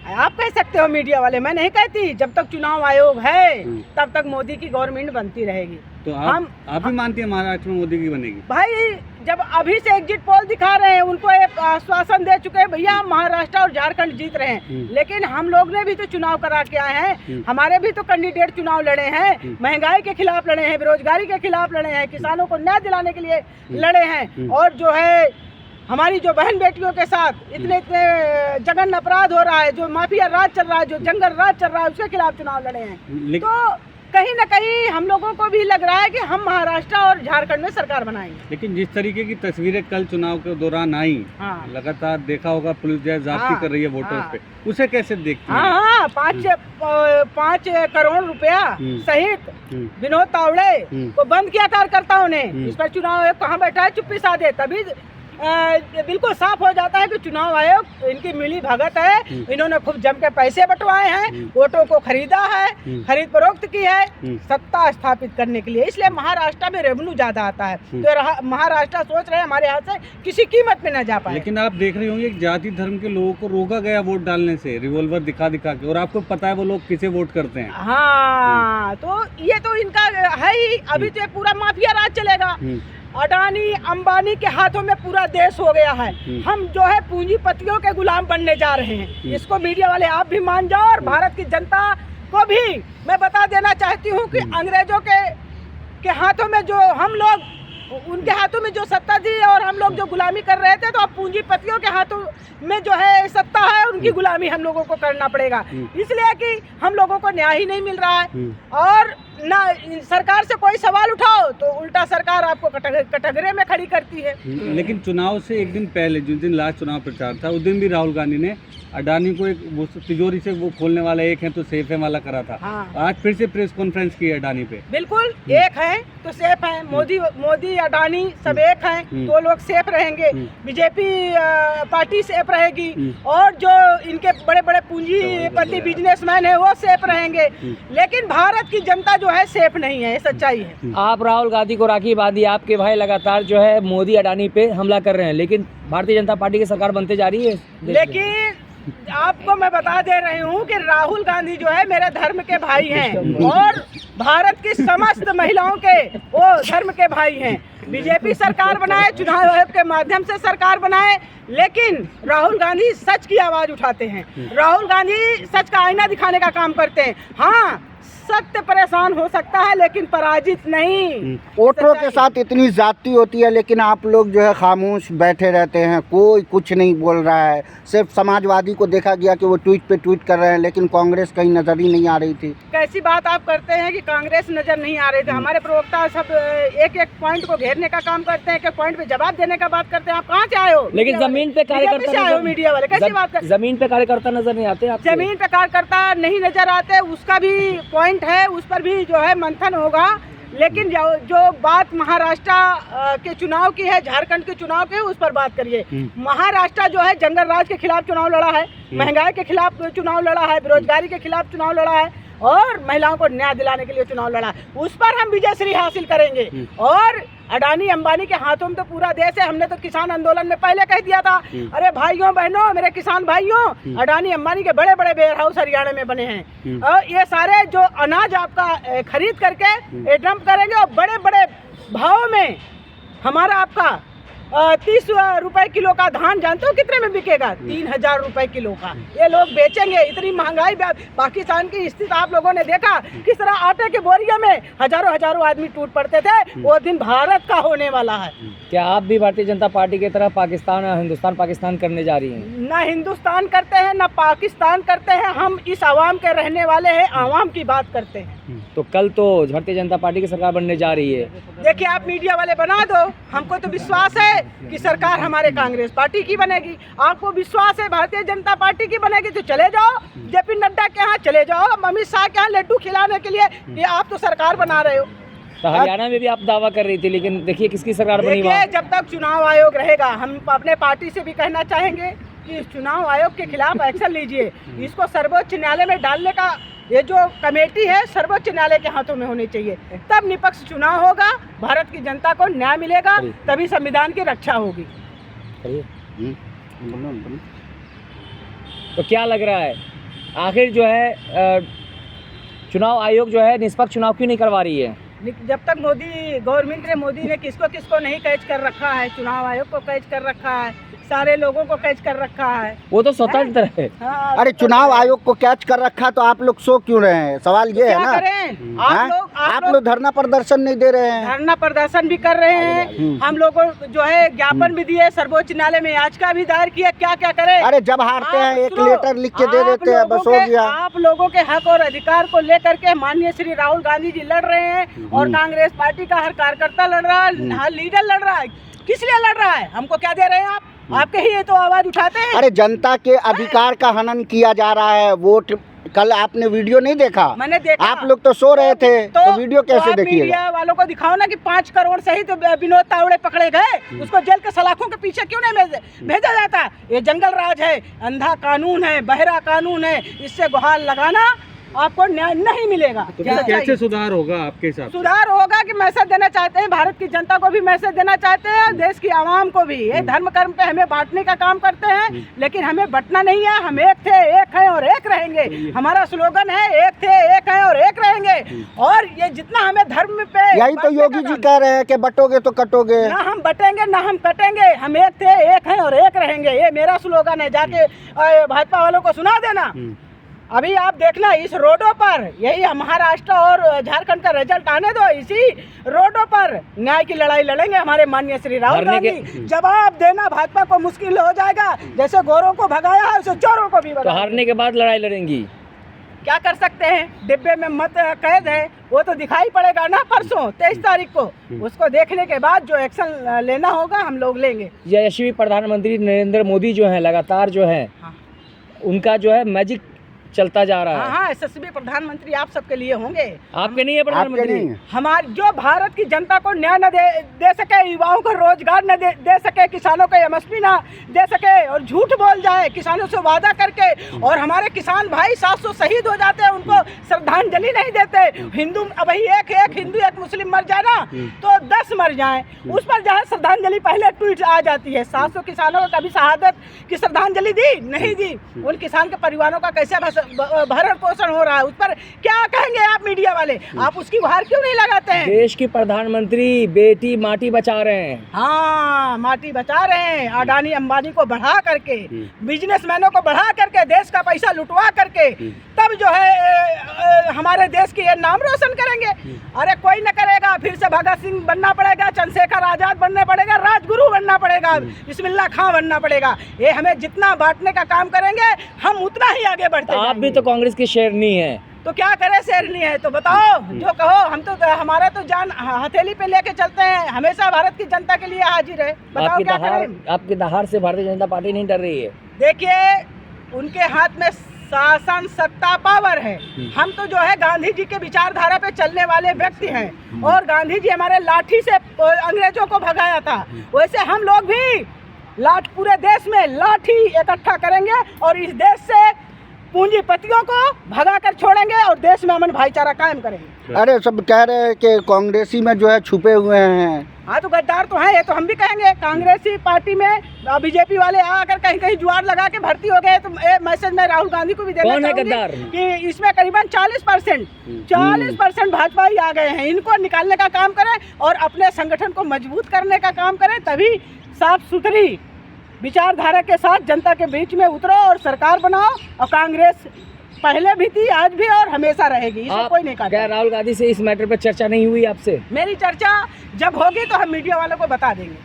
आप कह सकते हो मीडिया वाले, मैं नहीं कहती। जब तक चुनाव आयोग है तब तक मोदी की गवर्नमेंट बनती रहेगी। तो आप भी मानती हैं महाराष्ट्र में मोदी की बनेगी? भाई जब अभी से एग्जिट पोल दिखा रहे हैं, उनको एक आश्वासन दे चुके हैं भैया हम महाराष्ट्र और झारखंड जीत रहे हैं, लेकिन हम लोग ने भी तो चुनाव करा के आए हैं, हमारे भी तो कैंडिडेट चुनाव लड़े हैं, महंगाई के खिलाफ लड़े हैं, बेरोजगारी के खिलाफ लड़े हैं, किसानों को न्याय दिलाने के लिए लड़े हैं, और जो है हमारी जो बहन बेटियों के साथ इतने इतने जघन्य अपराध हो रहा है, जो माफिया राज चल रहा है, जो जंगल राज चल रहा है, उसके खिलाफ चुनाव लड़े हैं। तो कहीं न कहीं हम लोगों को भी लग रहा है कि हम महाराष्ट्र और झारखंड में सरकार बनाएंगे। लेकिन जिस तरीके की तस्वीरें कल चुनाव के दौरान आई, लगातार देखा होगा पुलिस जो है जाब्ती कर रही है वोटर्स पे, उसे कैसे देखती हैं? हाँ, 5 करोड़ रुपया सहित विनोद तावड़े को बंद किया कार्यकर्ताओं ने। इस पर चुनाव आयोग कहाँ बैठा है, चुप्पी साधे, तभी बिल्कुल साफ हो जाता है कि चुनाव आयोग इनकी मिली भगत है। इन्होंने खूब जम के पैसे बंटवाए हैं, वोटों को खरीदा है, खरीद फरोख्त की है सत्ता स्थापित करने के लिए। इसलिए महाराष्ट्र में रेवेन्यू ज्यादा आता है, तो महाराष्ट्र सोच रहे हैं हमारे यहाँ से किसी कीमत में न जा पाए। लेकिन आप देख रहे होंगे जाति धर्म के लोगों को रोका गया वोट डालने से, रिवॉल्वर दिखा दिखा के, और आपको पता है वो लोग किसे वोट करते हैं। हाँ, तो ये तो इनका है ही। अभी तो पूरा माफिया राज चलेगा। अडानी अंबानी के हाथों में पूरा देश हो गया है। हम जो है पूंजीपतियों के गुलाम बनने जा रहे हैं। इसको मीडिया वाले आप भी मान जाओ, और भारत की जनता को भी मैं बता देना चाहती हूँ कि अंग्रेजों के हाथों में जो हम लोग, उनके हाथों में जो सत्ता थी और हम लोग जो गुलामी कर रहे थे, तो अब पूंजीपतियों के हाथों में जो है सत्ता है, उनकी गुलामी हम लोगों को करना पड़ेगा। इसलिए कि हम लोगों को न्याय ही नहीं मिल रहा है, और ना सरकार से कोई सवाल उठाओ तो उल्टा सरकार आपको कटघरे में खड़ी करती है। लेकिन चुनाव से एक दिन पहले, जिस दिन लास्ट चुनाव प्रचार था, उस दिन भी राहुल गांधी ने अडानी को एक वो तिजोरी से वो खोलने वाला एक है तो सेफ है वाला करा था। आज फिर से प्रेस कॉन्फ्रेंस की अडानी पे। बिल्कुल एक है तो सेफ है, मोदी अडानी सब एक हैं तो लोग सेफ रहेंगे, बीजेपी पार्टी सेफ रहेगी, और जो इनके बड़े बड़े पूंजीपति बिजनेसमैन है वो सेफ रहेंगे। लेकिन भारत की जनता जो है सेफ नहीं है, ये सच्चाई है। आप राहुल गांधी को राखी बांधी, आपके भाई लगातार जो है मोदी अडानी पे हमला कर रहे हैं, लेकिन भारतीय जनता पार्टी की सरकार बनते जा रही है। लेकिन आपको मैं बता दे रही हूँ कि राहुल गांधी जो है मेरे धर्म के भाई हैं, और भारत की समस्त महिलाओं के वो धर्म के भाई हैं। बीजेपी सरकार बनाए, चुनाव आयोग के माध्यम से सरकार बनाए, लेकिन राहुल गांधी सच की आवाज उठाते हैं। राहुल गांधी सच का आईना दिखाने का काम करते हैं। हाँ, सत्य परेशान हो सकता है लेकिन पराजित नहीं। वोटरों के साथ इतनी जाति होती है, लेकिन आप लोग जो है खामोश बैठे रहते हैं, कोई कुछ नहीं बोल रहा है। सिर्फ समाजवादी को देखा गया कि वो ट्वीट पे ट्वीट कर रहे हैं, लेकिन कांग्रेस कहीं नजर ही नहीं आ रही थी। कैसी बात आप करते हैं कि कांग्रेस नजर नहीं आ रही थी? हमारे प्रवक्ता सब एक एक पॉइंट को घेरने का काम करते हैं, एक एक पॉइंट पे जवाब देने का बात करते हैं। आप कहाँ से आए हो? लेकिन जमीन पे कार्यकर्ता आए हो? मीडिया वाले कैसी बात करते? जमीन पे कार्यकर्ता नजर नहीं आते? जमीन पे कार्यकर्ता नहीं नजर आते, उसका भी पॉइंट है, उस पर भी जो है मंथन होगा। लेकिन जो बात महाराष्ट्र के चुनाव की है, झारखंड के चुनाव की है, उस पर बात करिए। महाराष्ट्र जो है जंगल राज के खिलाफ चुनाव लड़ा है, महंगाई के खिलाफ चुनाव लड़ा है, बेरोजगारी के खिलाफ चुनाव लड़ा है, और महिलाओं को न्याय दिलाने के लिए चुनाव लड़ा। उस पर हम विजयश्री हासिल करेंगे। और अडानी अंबानी के हाथों में तो पूरा देश है। हमने तो किसान आंदोलन में पहले कह दिया था, अरे भाइयों बहनों, मेरे किसान भाइयों, अडानी अंबानी के बड़े बड़े वेयर हाउस हरियाणा में बने हैं, और ये सारे जो अनाज आपका खरीद करके डंप करेंगे, और बड़े बड़े भाव में हमारा आपका 30 रुपए किलो का धान जानते हो कितने में बिकेगा? 3000 रुपए किलो का ये लोग बेचेंगे। इतनी महंगाई, पाकिस्तान की स्थिति आप लोगों ने देखा किस तरह आटे के बोरिया में हजारों आदमी टूट पड़ते थे। वो दिन भारत का होने वाला है। क्या आप भी भारतीय जनता पार्टी की तरह पाकिस्तान और हिंदुस्तान पाकिस्तान करने जा रही हैं? ना हिंदुस्तान करते हैं ना पाकिस्तान करते हैं, हम इस आवाम के रहने वाले हैं, आवाम की बात करते हैं। तो कल तो भारतीय जनता पार्टी की सरकार बनने जा रही है। देखिए, आप मीडिया वाले बना दो, हमको तो विश्वास है कि सरकार हमारे कांग्रेस पार्टी की बनेगी। आपको विश्वास है भारतीय जनता पार्टी की बनेगी, तो चले जाओ जेपी नड्डा के यहाँ, चले जाओ अमित शाह के यहाँ लड्डू खिलाने के लिए। ये आप तो सरकार बना रहे हो। तो हरियाणा में भी आप दावा कर रही थी, लेकिन देखिए किसकी सरकार बनी। जब तक चुनाव आयोग रहेगा, हम अपने पार्टी से भी कहना चाहेंगे कि चुनाव आयोग के खिलाफ एक्शन लीजिए। इसको सर्वोच्च न्यायालय में डालने का ये जो कमेटी है, सर्वोच्च न्यायालय के हाथों में होनी चाहिए। तब निष्पक्ष चुनाव होगा, भारत की जनता को न्याय मिलेगा, तभी संविधान की रक्षा होगी। तो क्या लग रहा है आखिर जो है चुनाव आयोग जो है निष्पक्ष चुनाव क्यों नहीं करवा रही है? जब तक गवर्नमेंट मोदी ने किसको किसको नहीं कैच कर रखा है, चुनाव आयोग को कैच कर रखा है, सारे लोगों को कैच कर रखा है। वो तो स्वतंत्र है। हाँ, अरे चुनाव आयोग को कैच कर रखा तो आप लोग सो क्यों रहे हैं? सवाल ये है ना। आप लोग धरना प्रदर्शन नहीं दे रहे हैं। धरना प्रदर्शन भी कर रहे हैं, हम लोगों जो है ज्ञापन भी दिए, सर्वोच्च न्यायालय में याचिका भी दायर किया। क्या क्या करें? अरे जब हारते हैं एक लेटर लिख के दे देते हैं, बस हो गया। आप लोगों के हक और अधिकार को लेकर के माननीय श्री राहुल गांधी जी लड़ रहे हैं और कांग्रेस पार्टी का हर कार्यकर्ता लड़ रहा है, हर लीडर लड़ रहा है। किस लिए लड़ रहा है? हमको क्या दे रहे हैं आप? आपके ही ये तो आवाज उठाते हैं। अरे जनता के अधिकार का हनन किया जा रहा है। वोट कल आपने वीडियो नहीं देखा? मैंने देखा। आप लोग तो सो रहे थे, तो वीडियो कैसे देखिएगा? मीडिया वालों को दिखाओ ना कि 5 करोड़ से ही तो विनोद तावड़े पकड़े गए, उसको जेल के सलाखों के पीछे क्यों नहीं भेजा जाता? ये जंगल राज है, अंधा कानून है, बहरा कानून है, इससे गुहार लगाना आपको न्याय नहीं मिलेगा। तो कैसे सुधार होगा आपके हिसाब से? सुधार होगा कि मैसेज देना चाहते हैं, भारत की जनता को भी मैसेज देना चाहते हैं, देश की आवाम को भी। ये धर्म कर्म पे हमें बांटने का काम करते हैं, लेकिन हमें बंटना नहीं है। हम एक थे, एक हैं और एक रहेंगे। हमारा स्लोगन है एक थे, एक हैं और एक रहेंगे। और ये जितना हमें धर्म पे, यही तो योगी जी कह रहे हैं कि बटोगे तो कटोगे। ना हम बटेंगे ना हम कटेंगे, हम एक थे, एक हैं और एक रहेंगे। ये मेरा स्लोगन है, जाके भाजपा वालों को सुना देना। अभी आप देखना इस रोडों पर, यही महाराष्ट्र और झारखंड का रिजल्ट आने दो, इसी रोडों पर न्याय की लड़ाई लड़ेंगे हमारे माननीय श्री राहुल गांधी। जवाब देना भाजपा को मुश्किल हो जाएगा। जैसे गोरों को भगाया है उसे चोरों को भी भगाया। तो हारने के बाद लड़ाई लड़ेंगी? क्या कर सकते हैं? डिब्बे में मत कैद है, वो तो दिखाई पड़ेगा ना परसों 23 तारीख को। उसको देखने के बाद जो एक्शन लेना होगा हम लोग लेंगे। यशस्वी प्रधानमंत्री नरेंद्र मोदी जो है लगातार जो है उनका जो है मैजिक चलता जा रहा है। हाँ, यशस्वी प्रधानमंत्री आप सबके लिए होंगे, आपके नहीं है प्रधानमंत्री। हमारे जो भारत की जनता को न्याय न दे सके, युवाओं को रोजगार न दे सके, किसानों को एमएसपी न दे सके और झूठ बोल जाए किसानों से वादा करके, और हमारे किसान भाई 700 शहीद हो जाते हैं, उनको श्रद्धांजलि नहीं देते। हिंदू वही एक हिंदू एक मुस्लिम मर जाए ना तो 10 मर जाए, उस पर जहाँ श्रद्धांजलि पहले ट्वीट आ जाती है। 700 किसानों को कभी शहादत की श्रद्धांजलि दी नहीं दी। उन किसान के परिवारों का कैसे भरण पोषण हो रहा है, उस पर क्या कहेंगे आप मीडिया वाले? आप उसकी गुहार क्यों नहीं लगाते हैं? देश की प्रधानमंत्री बेटी माटी बचा रहे हैं। हाँ, माटी बचा रहे हैं। अडानी अंबानी को बढ़ा करके, बिजनेसमैनों को बढ़ा करके, देश का पैसा लुटवा करके, तब जो है हमारे देश की ये नाम रोशन करेंगे। अरे कोई न करेगा, फिर से भगत सिंह बनना पड़ेगा, चंद्रशेखर आजाद बनना पड़ेगा, राजगुरु बनना पड़ेगा, बिस्मिल्लाह खां बनना पड़ेगा। ये हमें जितना बांटने का काम करेंगे हम उतना ही आगे बढ़ते हैं। आप भी तो कांग्रेस की शेरनी है, तो क्या करे? शेरनी है तो बताओ, जो कहो। हम तो हमारा तो जान हथेली पे लेके चलते हैं, हमेशा भारत की जनता के लिए हाजिर है। बताओ क्या करें? आपकी दहाड़ से भारतीय जनता पार्टी नहीं डर रही है? देखिए, उनके हाथ में शासन सत्ता पावर है। हम तो जो है गांधी जी के विचारधारा पे चलने वाले व्यक्ति हैं, और गांधी जी हमारे लाठी से अंग्रेजों को भगाया था, वैसे हम लोग भी पूरे देश में लाठी इकट्ठा करेंगे और इस देश से पूंजीपतियों को भगा कर छोड़ेंगे और देश में अमन भाईचारा कायम करेंगे। अरे सब कह रहे हैं कि कांग्रेसी में जो है छुपे हुए हैं। हाँ, तो गद्दार तो हैं, ये तो हम भी कहेंगे। कांग्रेसी पार्टी में बीजेपी वाले आकर कहीं कहीं जुआर लगा के भर्ती हो गए। तो मैसेज मैं राहुल गांधी को भी देना चाहूंगी कि इसमें करीबन 40% भाजपाई आ गए हैं। इनको निकालने का काम करें और अपने संगठन को मजबूत करने का काम करें, तभी साफ सुथरी विचारधारा के साथ जनता के बीच में उतरो और सरकार बनाओ। और कांग्रेस पहले भी थी, आज भी और हमेशा रहेगी, इसको कोई नहीं काटेगा। क्या राहुल गांधी से इस मैटर पर चर्चा नहीं हुई आपसे? मेरी चर्चा जब होगी तो हम मीडिया वालों को बता देंगे।